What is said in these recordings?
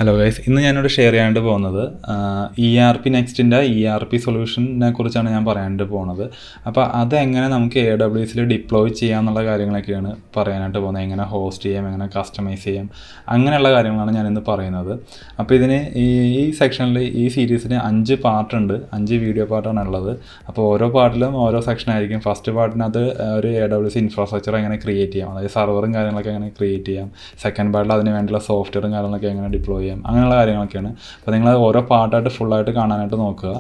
Hello guys, ഇന്ന് ഞാനിവിടെ share ചെയ്യാനായിട്ട് പോകുന്നത് ERPNextൻ്റെ ERP സൊല്യൂഷനെ കുറിച്ചാണ് ഞാൻ പറയാനായിട്ട് പോകുന്നത്. അപ്പോൾ അതെങ്ങനെ നമുക്ക് AWSൽ ഡിപ്ലോയ് ചെയ്യാമെന്നുള്ള കാര്യങ്ങളൊക്കെയാണ് പറയാനായിട്ട് പോകുന്നത്. എങ്ങനെ ഹോസ്റ്റ് ചെയ്യാം, എങ്ങനെ കസ്റ്റമൈസ് ചെയ്യാം, അങ്ങനെയുള്ള കാര്യങ്ങളാണ് ഞാനിന്ന് പറയുന്നത്. അപ്പോൾ ഇതിന് ഈ സെക്ഷനിൽ ഈ സീരീസിന് 5 പാർട്ടുണ്ട്, 5 വീഡിയോ പാർട്ടാണ് ഉള്ളത്. അപ്പോൾ ഓരോ പാർട്ടിലും ഓരോ സെക്ഷനായിരിക്കും. ഫസ്റ്റ് പാർട്ടിനകത്ത് ഒരു AWS ഇൻഫ്രാസ്ട്രക്ചർ എങ്ങനെ ക്രിയേറ്റ് ചെയ്യാം, അതായത് സർവറും കാര്യങ്ങളൊക്കെ എങ്ങനെ ക്രിയേറ്റ് ചെയ്യാം. സെക്കൻഡ് പാർട്ടിൽ അതിന് വേണ്ടിയുള്ള സോഫ്റ്റ്വെയറും കാര്യങ്ങളൊക്കെ എങ്ങനെ ഡിപ്ലോയ് ചെയ്യാം, അങ്ങനെയുള്ള കാര്യങ്ങളൊക്കെയാണ്. അപ്പോൾ നിങ്ങൾ ഓരോ പാർട്ടായിട്ട് ഫുള്ളായിട്ട് കാണാനായിട്ട് നോക്കുക.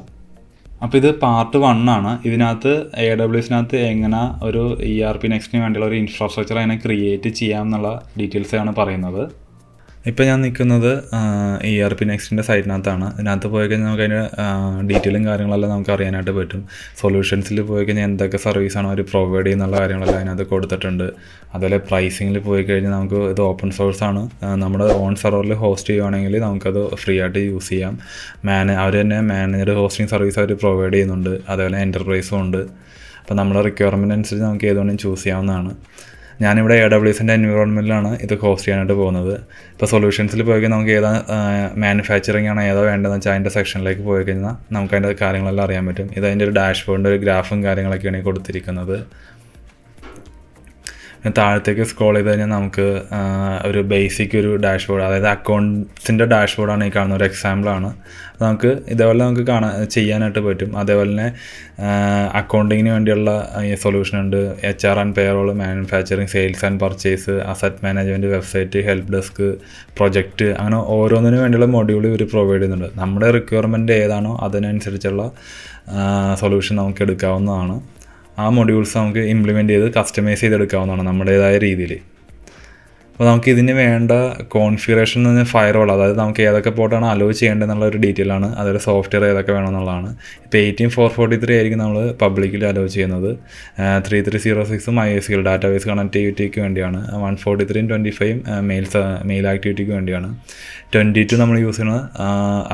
അപ്പോൾ ഇത് പാർട്ട് 1 ആണ്. ഇതിനകത്ത് AWSനകത്ത് എങ്ങനെ ഒരു ERPNextന് വേണ്ടിയുള്ള ഒരു ഇൻഫ്രാസ്ട്രക്ചർ എങ്ങനെ ക്രിയേറ്റ് ചെയ്യാം എന്നുള്ള ഡീറ്റെയിൽസാണ് പറയുന്നത്. ഇപ്പോൾ ഞാൻ നിൽക്കുന്നത് ERPNextൻ്റെ സൈറ്റിനകത്താണ്. ഇതിനകത്ത് പോയി കഴിഞ്ഞാൽ നമുക്ക് അതിൻ്റെ ഡീറ്റെയിലും കാര്യങ്ങളെല്ലാം നമുക്ക് അറിയാനായിട്ട് പറ്റും. സൊല്യൂഷൻസിൽ പോയി കഴിഞ്ഞാൽ എന്തൊക്കെ സർവീസാണ് അവർ പ്രൊവൈഡ് ചെയ്യുന്നുള്ള കാര്യങ്ങളെല്ലാം അതിനകത്ത് കൊടുത്തിട്ടുണ്ട്. അതുപോലെ പ്രൈസിങ്ങിൽ പോയി കഴിഞ്ഞാൽ നമുക്ക് ഇത് ഓപ്പൺ സോഴ്സാണ്. നമ്മുടെ ഓൺ സെർവറിൽ ഹോസ്റ്റ് ചെയ്യുകയാണെങ്കിൽ നമുക്കത് ഫ്രീ ആയിട്ട് യൂസ് ചെയ്യാം. അവർ തന്നെ മാനേജർ ഹോസ്റ്റിംഗ് സർവീസ് അവർ പ്രൊവൈഡ് ചെയ്യുന്നുണ്ട്. അതുപോലെ എൻ്റർപ്രൈസും ഉണ്ട്. അപ്പോൾ നമ്മുടെ റിക്വയർമെൻറ്റ് അനുസരിച്ച് നമുക്ക് ഏതുകൊണ്ടും ചൂസ് ചെയ്യാവുന്നതാണ്. ഞാനിവിടെ AWSൻ്റെ എൻവിറോൺമെൻറ്റിലാണ് ഇത് ഹോസ്റ്റ് ചെയ്യാനായിട്ട് പോകുന്നത്. ഇപ്പോൾ സൊല്യൂഷൻസിൽ പോയി കഴിഞ്ഞാൽ നമുക്ക് ഏതാ മാനുഫാക്ചറിങ് ആണ് ഏതോ വേണ്ടതെന്ന് വെച്ചാൽ അതിൻ്റെ സെക്ഷനിലേക്ക് പോയി കഴിഞ്ഞാൽ നമുക്ക് അതിൻ്റെ കാര്യങ്ങളെല്ലാം അറിയാൻ പറ്റും. ഇത് അതിൻ്റെ ഒരു ഡാഷ്ബോർഡിൻ്റെ ഒരു ഗ്രാഫും കാര്യങ്ങളൊക്കെയാണ് കൊടുത്തിരിക്കുന്നത്. താഴത്തേക്ക് സ്ക്രോൾ ചെയ്ത് കഴിഞ്ഞാൽ നമുക്ക് ഒരു ബേസിക് ഒരു ഡാഷ്ബോർഡ്, അതായത് അക്കൗണ്ട്സിൻ്റെ ഡാഷ്ബോർഡാണ് ഈ കാണുന്ന ഒരു എക്സാമ്പിളാണ്. നമുക്ക് ഇതേപോലെ നമുക്ക് ചെയ്യാനായിട്ട് പറ്റും. അതേപോലെ തന്നെ അക്കൗണ്ടിങ്ങിന് വേണ്ടിയുള്ള ഈ സൊല്യൂഷൻ ഉണ്ട്. HR and payroll, manufacturing, sales and purchase, asset management, website, help desk, project, അങ്ങനെ ഓരോന്നിനും വേണ്ടിയുള്ള മൊഡ്യൂൾ ഇവർ പ്രൊവൈഡ് ചെയ്യുന്നുണ്ട്. നമ്മുടെ റിക്വയർമെൻറ്റ് ഏതാണോ അതിനനുസരിച്ചുള്ള സൊല്യൂഷൻ നമുക്ക് എടുക്കാവുന്നതാണ്. ആ മൊഡ്യൂൾസ് നമുക്ക് ഇംപ്ലിമെൻറ്റ് ചെയ്ത് കസ്റ്റമൈസ് ചെയ്തെടുക്കാവുന്നതാണ് നമ്മുടേതായ രീതിയിൽ. അപ്പോൾ നമുക്ക് ഇതിന് വേണ്ട കോൺഫിഗറേഷൻ എന്ന് പറഞ്ഞാൽ ഫയർവാൾ, അതായത് നമുക്ക് ഏതൊക്കെ പോർട്ടാണ് അലോ ചെയ്യേണ്ടതെന്നുള്ള ഒരു ഡീറ്റെയിൽ ആണ്. അതൊരു സോഫ്റ്റ്വെയർ ഏതൊക്കെ വേണമെന്നുള്ളതാണ്. ഇപ്പോൾ 18443 ആയിരിക്കും നമ്മൾ പബ്ലിക്കിൽ അലോ ചെയ്യുന്നത്. 3306 MySQL ഡാറ്റാബേസ് കണക്ടിവിറ്റിക്ക് വേണ്ടിയാണ്. 143.25 മെയിൽ ആക്ടിവിറ്റിക്ക് വേണ്ടിയാണ്. 22 നമ്മൾ യൂസ് ചെയ്യുന്നത്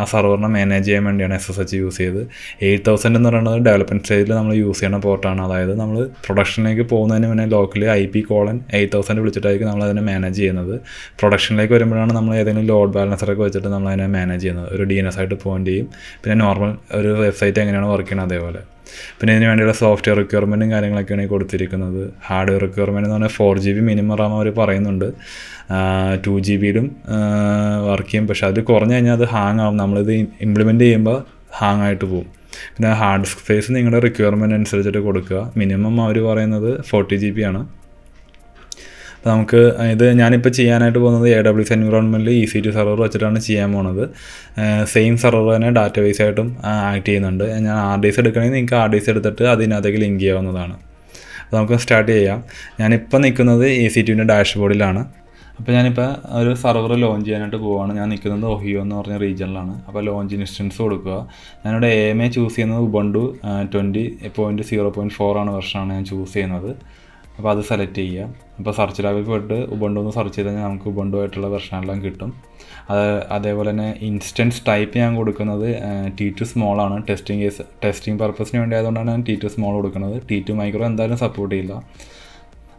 ആ സർവറിനെ മാനേജ് ചെയ്യാൻ വേണ്ടിയാണ് SSH യൂസ് ചെയ്ത്. 8000 എന്ന് പറയുന്നത് ഡെവലപ്മെൻറ്റ് സ്റ്റേജിൽ നമ്മൾ യൂസ് ചെയ്യുന്ന പോർട്ടാണ്. അതായത് നമ്മൾ പ്രൊഡക്ഷനിലേക്ക് പോകുന്നതിന് മുന്നേ ലോക്കലി IP:8000 വിളിച്ചിട്ടായിരിക്കും നമ്മൾ അതിനെ മാനേജ് ചെയ്യുന്നത്. പ്രൊഡക്ഷനിലേക്ക് വരുമ്പോഴാണ് നമ്മൾ ഏതെങ്കിലും ലോഡ് ബാലൻസറൊക്കെ വെച്ചിട്ട് നമ്മൾ അതിനെ മാനേജ് ചെയ്യുന്നത്. ഒരു DNS ആയിട്ട് പോയിൻ്റ് ചെയ്യും. പിന്നെ നോർമൽ ഒരു വെബ്സൈറ്റ് എങ്ങനെയാണ് വർക്ക് ചെയ്യുന്നത് അതേപോലെ. പിന്നെ ഇതിന് വേണ്ടിയുള്ള സോഫ്റ്റ്വെയർ റിക്വയർമെൻറ്റും കാര്യങ്ങളൊക്കെയാണ് ഈ കൊടുത്തിരിക്കുന്നത്. ഹാർഡ്വെയർ റിക്വയർമെൻറ്റ് എന്ന് പറഞ്ഞാൽ 4GB മിനിമം റാം അവർ പറയുന്നുണ്ട്. 2GBയിലും വർക്ക് ചെയ്യും. പക്ഷേ അത് കുറഞ്ഞു കഴിഞ്ഞാൽ അത് ഹാങ് ആവും. നമ്മളിത് ഇംപ്ലിമെൻറ്റ് ചെയ്യുമ്പോൾ ഹാങ് ആയിട്ട് പോകും. പിന്നെ ഹാർഡ് ഡിസ്ക് സ്പേസ് നിങ്ങളുടെ റിക്വയർമെൻറ്റ് അനുസരിച്ചിട്ട് കൊടുക്കുക. മിനിമം അവർ പറയുന്നത് 40GB ആണ്. അപ്പോൾ നമുക്ക് ഇത് ഞാനിപ്പോൾ ചെയ്യാനായിട്ട് പോകുന്നത് AWS എൻവിറോൺമെൻറ്റിൽ EC2 സെർവർ വെച്ചിട്ടാണ് ചെയ്യാൻ പോകുന്നത്. സെയിം സെർവർ തന്നെ ഡാറ്റാബേസ് ആയിട്ടും ആക്ട് ചെയ്യുന്നുണ്ട്. ഞാൻ RDS എടുക്കണമെങ്കിൽ നിങ്ങൾക്ക് RDS എടുത്തിട്ട് അതിനകത്തേക്ക് ലിങ്ക് ചെയ്യാവുന്നതാണ്. അപ്പോൾ നമുക്ക് സ്റ്റാർട്ട് ചെയ്യാം. ഞാനിപ്പോൾ നിൽക്കുന്നത് EC2ൻ്റെ ഡാഷ്ബോർഡിലാണ്. അപ്പോൾ ഞാനിപ്പോൾ ഒരു സെർവർ ലോഞ്ച് ചെയ്യാനായിട്ട് പോവുകയാണ്. ഞാൻ നിൽക്കുന്നത് ഒഹിയോ എന്ന് പറഞ്ഞ റീജിയനിലാണ്. അപ്പോൾ ലോഞ്ച് ഇൻസ്റ്റൻസ് കൊടുക്കുക. ഞാനിവിടെ AMA ചൂസ് ചെയ്യുന്നത് Ubuntu 20.04 ആണ് വെർഷനാണ് ഞാൻ ചൂസ് ചെയ്യുന്നത്. അപ്പോൾ അത് സെലക്ട് ചെയ്യുക. അപ്പോൾ സെർച്ച് ലാബിൽ പോയിട്ട് Ubuntu ഒന്ന് സെർച്ച് ചെയ്ത് കഴിഞ്ഞാൽ നമുക്ക് Ubuntu ആയിട്ടുള്ള വെർഷനെല്ലാം കിട്ടും. അതേപോലെ തന്നെ ഇൻസ്റ്റൻസ് ടൈപ്പ് ഞാൻ കൊടുക്കുന്നത് T2 സ്മോൾ ആണ്. ടെസ്റ്റിംഗ് പർപ്പസിന് വേണ്ടി ആയതുകൊണ്ടാണ് ഞാൻ T2 സ്മോൾ കൊടുക്കുന്നത്. T2 മൈക്രോ എന്തായാലും സപ്പോർട്ട് ചെയ്യില്ല.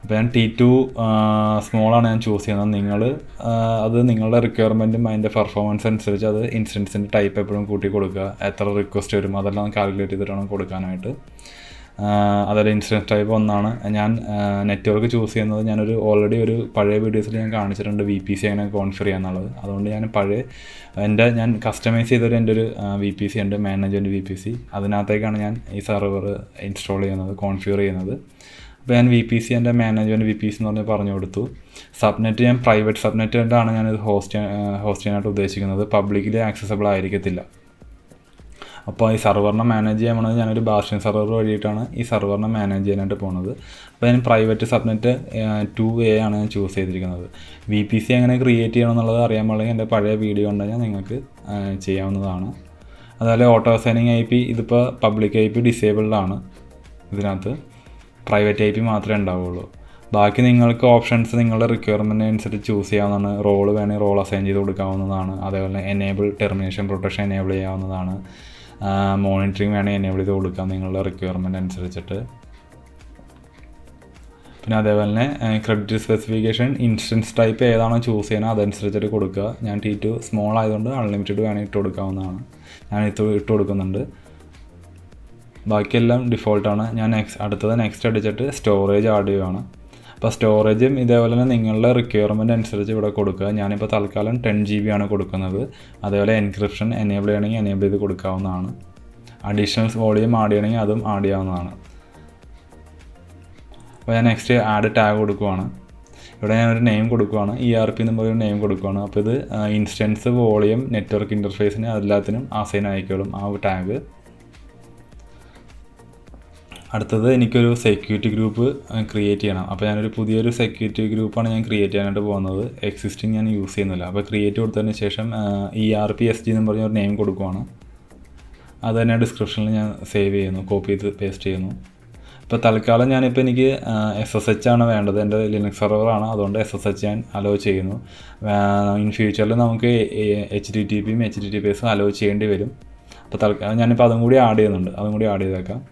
അപ്പോൾ ഞാൻ T2 സ്മോളാണ് ഞാൻ ചൂസ് ചെയ്യുന്നത്. നിങ്ങൾ അത് നിങ്ങളുടെ റിക്വയർമെൻറ്റും അതിൻ്റെ പെർഫോമൻസ് അനുസരിച്ച് അത് ഇൻസ്റ്റൻസിൻ്റെ ടൈപ്പ് എപ്പോഴും കൂട്ടി കൊടുക്കുക. എത്ര റിക്വസ്റ്റ് വരും അതെല്ലാം കാൽക്കുലേറ്റ് ചെയ്തിട്ടാണ് കൊടുക്കാനായിട്ട്. അതുപോലെ ഇൻസ്റ്റൻസ് ടൈപ്പ് 1 ഞാൻ നെറ്റ്വർക്ക് ചൂസ് ചെയ്യുന്നത് ഞാനൊരു ഓൾറെഡി ഒരു പഴയ വീഡിയോസിൽ ഞാൻ കാണിച്ചിട്ടുണ്ട് VPC എങ്ങനെ കോൺഫിഗർ ചെയ്യാന്നുള്ളത്. അതുകൊണ്ട് ഞാൻ ഞാൻ കസ്റ്റമൈസ് ചെയ്തൊരു എൻ്റെ ഒരു VPC ഉണ്ട്, മാനേജ്മെൻറ്റ് VPC. അതിനകത്തേക്കാണ് ഞാൻ ഈ സെർവർ ഇൻസ്റ്റാൾ ചെയ്യുന്നത്, കോൺഫിഗർ ചെയ്യുന്നത്. അപ്പോൾ ഞാൻ VPC എൻ്റെ മാനേജ്മെൻറ്റ് VPC എന്ന് പറഞ്ഞു കൊടുത്തു. സബ്നെറ്റ് ഞാൻ പ്രൈവറ്റ് സബ്നെറ്റായിട്ടാണ് ഞാനിത് ഹോസ്റ്റ് ചെയ്യാനായിട്ട് ഉദ്ദേശിക്കുന്നത്. പബ്ലിക്കലി ആക്സസബിൾ ആയിരിക്കത്തില്ല. അപ്പോൾ ഈ സെർവറിനെ മാനേജ് ചെയ്യാൻ പോകുന്നത് ഞാനൊരു ബാർഷൻ സെർവർ വഴിയിട്ടാണ് ഈ സെർവറിനെ മാനേജ് ചെയ്യാനായിട്ട് പോകുന്നത്. അപ്പോൾ ഞാൻ പ്രൈവറ്റ് സബ്നെറ്റ് 2A ആണ് ഞാൻ ചൂസ് ചെയ്തിരിക്കുന്നത്. VPC എങ്ങനെ ക്രിയേറ്റ് ചെയ്യണം എന്നുള്ളത് അറിയാൻ പാടില്ലെങ്കിൽ എൻ്റെ പഴയ വീഡിയോ ഉണ്ടെങ്കിൽ നിങ്ങൾക്ക് ചെയ്യാവുന്നതാണ്. അതുപോലെ ഓട്ടോ അസൈനിങ് IP ഇതിപ്പോൾ പബ്ലിക് IP ഡിസേബിൾഡ് ആണ്. ഇതിനകത്ത് പ്രൈവറ്റ് IP മാത്രമേ ഉണ്ടാവുള്ളൂ. ബാക്കി നിങ്ങൾക്ക് ഓപ്ഷൻസ് നിങ്ങളുടെ റിക്വയർമെൻറ്റ് അനുസരിച്ച് ചൂസ് ചെയ്യാവുന്നതാണ്. റോൾ വേണമെങ്കിൽ റോൾ അസൈൻ ചെയ്ത് കൊടുക്കാവുന്നതാണ്. അതേപോലെ എനേബിൾ ടെർമിനേഷൻ പ്രൊട്ടക്ഷൻ എനേബിൾ ചെയ്യാവുന്നതാണ്. മോണിറ്ററിങ് വേണമെങ്കിൽ എനേബിൾ ചെയ്ത് കൊടുക്കാം നിങ്ങളുടെ റിക്വയർമെൻറ്റ് അനുസരിച്ചിട്ട്. പിന്നെ അതേപോലെ തന്നെ ക്രെഡിറ്റ് സ്പെസിഫിക്കേഷൻ ഇൻസ്റ്റൻസ് ടൈപ്പ് ഏതാണോ ചൂസ് ചെയ്യണത് അതനുസരിച്ചിട്ട് കൊടുക്കുക. ഞാൻ T2 സ്മോൾ ആയതുകൊണ്ട് അൺലിമിറ്റഡ് വേണമെങ്കിൽ ഇട്ട് കൊടുക്കാവുന്നതാണ്. ഞാൻ ഇട്ട് കൊടുക്കുന്നുണ്ട്. ബാക്കിയെല്ലാം ഡിഫോൾട്ടാണ്. ഞാൻ അടുത്തത് നെക്സ്റ്റ് അടിച്ചിട്ട് സ്റ്റോറേജ് ആഡ് ചെയ്യുകയാണ്. അപ്പോൾ സ്റ്റോറേജും ഇതേപോലെ തന്നെ നിങ്ങളുടെ റിക്വയർമെൻറ്റ് അനുസരിച്ച് ഇവിടെ കൊടുക്കുക. ഞാനിപ്പോൾ തൽക്കാലം 10 GB ആണ് കൊടുക്കുന്നത്. അതേപോലെ എൻക്രിപ്ഷൻ എനേബിൾ ചെയ്യണമെങ്കിൽ എനേബിൾ ചെയ്ത് കൊടുക്കാവുന്നതാണ്. അഡീഷണൽ വോളിയം ആഡ് ചെയ്യണമെങ്കിൽ അതും ആഡ് ചെയ്യാവുന്നതാണ്. അപ്പോൾ ഞാൻ നെക്സ്റ്റ് ആഡ് ടാഗ് കൊടുക്കുവാണ്. ഇവിടെ ഞാനൊരു നെയിം കൊടുക്കുവാണ്, ERP എന്ന് പറയുന്ന നെയിം കൊടുക്കുവാണ്. അപ്പോൾ ഇത് ഇൻസ്റ്റൻസ്, വോളിയം, നെറ്റ്വർക്ക് ഇൻ്റർഫേസിന് എല്ലാത്തിനും അസൈൻ ആയിക്കോളും ആ ടാഗ്. അടുത്തത് എനിക്കൊരു സെക്യൂരിറ്റി ഗ്രൂപ്പ് ക്രിയേറ്റ് ചെയ്യണം. അപ്പോൾ ഞാനൊരു പുതിയൊരു സെക്യൂരിറ്റി ഗ്രൂപ്പാണ് ഞാൻ ക്രിയേറ്റ് ചെയ്യാനായിട്ട് പോകുന്നത്. എക്സിസ്റ്റിംഗ് ഞാൻ യൂസ് ചെയ്യുന്നില്ല. അപ്പോൾ ക്രിയേറ്റ് കൊടുത്തതിന് ശേഷം ERPSG എന്ന് പറഞ്ഞൊരു നെയിം കൊടുക്കുവാണ്. അത് തന്നെ ഡിസ്ക്രിപ്ഷനിൽ ഞാൻ സേവ് ചെയ്യുന്നു, കോപ്പി ചെയ്ത് പേസ്റ്റ് ചെയ്യുന്നു. ഇപ്പോൾ തൽക്കാലം ഞാനിപ്പോൾ എനിക്ക് SSH ആണ് വേണ്ടത്. എൻ്റെ ലിനക്സ് സെർവറാണ്, അതുകൊണ്ട് SSH ഞാൻ അലോ ചെയ്യുന്നു. ഇൻ ഫ്യൂച്ചറിൽ നമുക്ക് HTTPയും HTTPSും അലോ ചെയ്യേണ്ടി വരും. അപ്പോൾ തൽക്കാലം ഞാനിപ്പോൾ അതും കൂടി ആഡ് ചെയ്യുന്നുണ്ട്. അതും കൂടി ആഡ് ചെയ്തേക്കാം.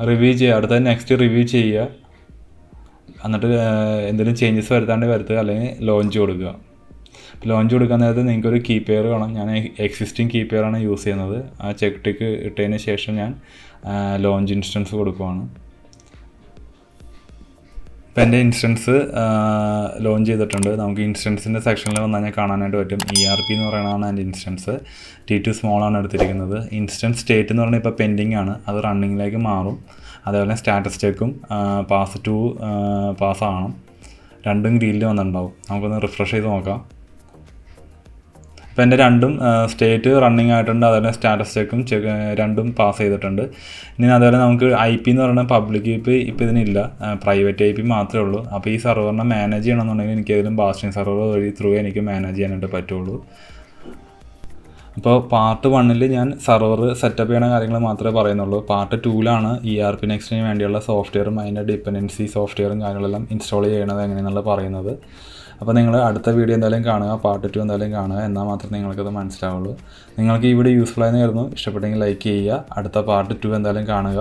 റിവ്യൂ ചെയ്യുക. അടുത്തത് നെക്സ്റ്റ് റിവ്യൂ ചെയ്യുക. എന്നിട്ട് എന്തെങ്കിലും ചേഞ്ചസ് വരുത്തുക, അല്ലെങ്കിൽ ലോഞ്ച് കൊടുക്കുക. ലോഞ്ച് കൊടുക്കാൻ നേരത്ത് നിങ്ങൾക്കൊരു കീ പെയർ വേണം. ഞാൻ എക്സിസ്റ്റിംഗ് കീ പെയറാണ് യൂസ് ചെയ്യുന്നത്. ആ ചെക്ക് ടിക്ക് ഇട്ടതിന് ശേഷം ഞാൻ ലോഞ്ച് ഇൻസ്റ്റൻസ് കൊടുക്കുവാണ്. ഇപ്പോൾ എൻ്റെ ഇൻസ്റ്റൻസ് ലോഞ്ച് ചെയ്തിട്ടുണ്ട്. നമുക്ക് ഇൻസ്റ്റൻസിൻ്റെ സെക്ഷനിൽ വന്നാൽ ഞാൻ കാണാനായിട്ട് പറ്റും. ERP എന്ന് പറയുന്നതാണ് എൻ്റെ ഇൻസ്റ്റൻസ്. T2 സ്മോളാണ് എടുത്തിരിക്കുന്നത്. ഇൻസ്റ്റൻസ് സ്റ്റേറ്റ് എന്ന് പറഞ്ഞാൽ ഇപ്പോൾ പെൻഡിങ് ആണ്, അത് റണ്ണിങ്ങിലേക്ക് മാറും. അതേപോലെ സ്റ്റാറ്റസ് ചെക്കും പാസ് ടു പാസ്സാകണം. രണ്ടും ഗ്രീനിൽ വന്നിട്ടുണ്ടാവും. നമുക്കൊന്ന് റിഫ്രഷ് ചെയ്ത് നോക്കാം. ഇപ്പോൾ എൻ്റെ രണ്ടും സ്റ്റേറ്റ് റണ്ണിങ് ആയിട്ടുണ്ട്. അതുപോലെ സ്റ്റാറ്റസ് ചെക്കും രണ്ടും പാസ് ചെയ്തിട്ടുണ്ട്. ഇനി അതുപോലെ നമുക്ക് IP എന്ന് പറയുന്നത് പബ്ലിക് IP ഇപ്പോൾ ഇതിനില്ല, പ്രൈവറ്റ് IP മാത്രമേ ഉള്ളൂ. അപ്പോൾ ഈ സെർവറിനെ മാനേജ് ചെയ്യണമെന്നുണ്ടെങ്കിൽ എനിക്ക് ഏതെങ്കിലും ബാസ്റ്റിംഗ് സെർവർ വഴി എനിക്ക് മാനേജ് ചെയ്യാനായിട്ട് പറ്റുള്ളൂ. അപ്പോൾ പാർട്ട് 1 ഞാൻ സെർവർ സെറ്റപ്പ് ചെയ്യണ കാര്യങ്ങൾ മാത്രമേ പറയുന്നുള്ളൂ. പാർട്ട് 2 ERPNextന് വേണ്ടിയുള്ള സോഫ്റ്റ്വെയറും അതിൻ്റെ ഡിപ്പെൻഡൻസി സോഫ്റ്റ്വെയറും കാര്യങ്ങളെല്ലാം ഇൻസ്റ്റാൾ ചെയ്യണത് എങ്ങനെയെന്നുള്ളത് പറയുന്നത്. അപ്പോൾ നിങ്ങൾ അടുത്ത വീഡിയോ എന്തായാലും കാണുക, പാർട്ട് 2 എന്തായാലും കാണുക, എന്നാൽ മാത്രമേ നിങ്ങൾക്കത് മനസ്സിലാവുള്ളൂ. നിങ്ങൾക്ക് ഈ വീഡിയോ യൂസ്ഫുൾ ആയെന്ന് കരുതുന്നു. ഇഷ്ടപ്പെട്ടെങ്കിൽ ലൈക്ക് ചെയ്യുക. അടുത്ത പാർട്ട് 2 എന്തായാലും കാണുക.